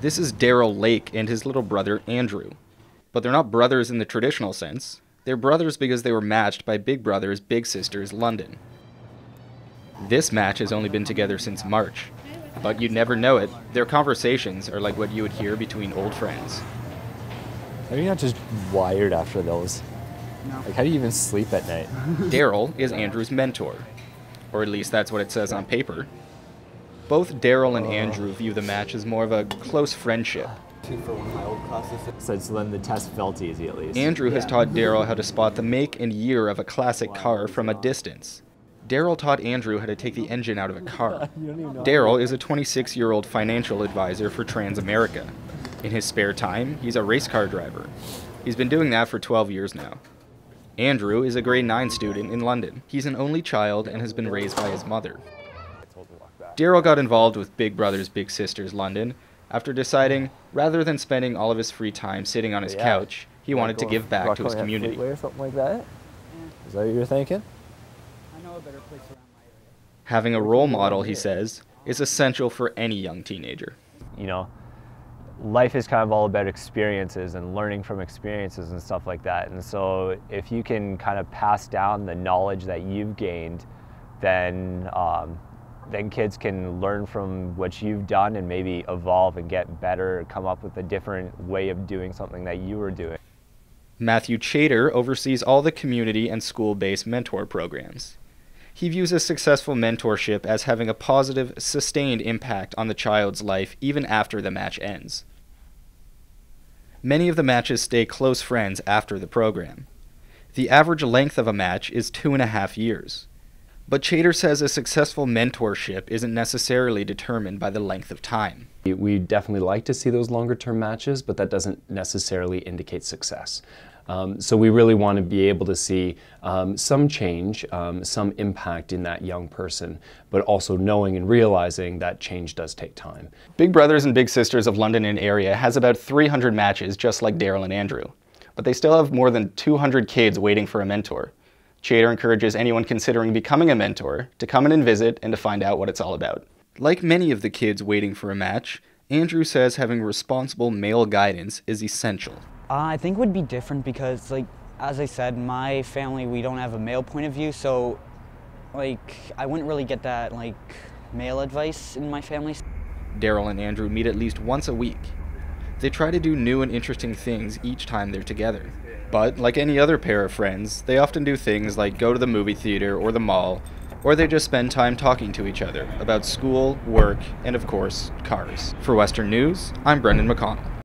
This is Daryl Lake and his little brother Andrew. But they're not brothers in the traditional sense. They're brothers because they were matched by Big Brothers Big Sisters London. This match has only been together since March. But you'd never know it, their conversations are like what you would hear between old friends. Are you not just wired after those? No. Like, how do you even sleep at night? Daryl is Andrew's mentor. Or at least that's what it says on paper. Both Daryl and Andrew view the match as more of a close friendship. Two for one of my old classes. So then the test felt easy at least. Andrew has taught Daryl how to spot the make and year of a classic car from a distance. Daryl taught Andrew how to take the engine out of a car. Daryl is a 26-year-old financial advisor for Transamerica. In his spare time, he's a race car driver. He's been doing that for 12 years now. Andrew is a grade 9 student in London. He's an only child and has been raised by his mother. Daryl got involved with Big Brothers Big Sisters London after deciding, rather than spending all of his free time sitting on his couch, he wanted to give back to his community. Or something like that? Yeah. Is that what you're thinking? I know a better place around my area. Having a role model, he says, is essential for any young teenager. You know, life is kind of all about experiences and learning from experiences and stuff like that. And so if you can kind of pass down the knowledge that you've gained, then kids can learn from what you've done and maybe evolve and get better, come up with a different way of doing something that you were doing. Matthew Chater oversees all the community and school-based mentor programs. He views a successful mentorship as having a positive, sustained impact on the child's life even after the match ends. Many of the matches stay close friends after the program. The average length of a match is 2.5 years. But Chater says a successful mentorship isn't necessarily determined by the length of time. We definitely like to see those longer term matches, but that doesn't necessarily indicate success. So we really want to be able to see some change, some impact in that young person, but also knowing and realizing that change does take time. Big Brothers and Big Sisters of London and area has about 300 matches just like Daryl and Andrew, but they still have more than 200 kids waiting for a mentor. Chater encourages anyone considering becoming a mentor to come in and visit and to find out what it's all about. Like many of the kids waiting for a match, Andrew says having responsible male guidance is essential. I think it would be different because, like, as I said, my family, we don't have a male point of view, so, like, I wouldn't really get that, like, male advice in my family. Daryl and Andrew meet at least once a week. They try to do new and interesting things each time they're together. But, like any other pair of friends, they often do things like go to the movie theater or the mall, or they just spend time talking to each other about school, work, and of course, cars. For Western News, I'm Brendan McConnell.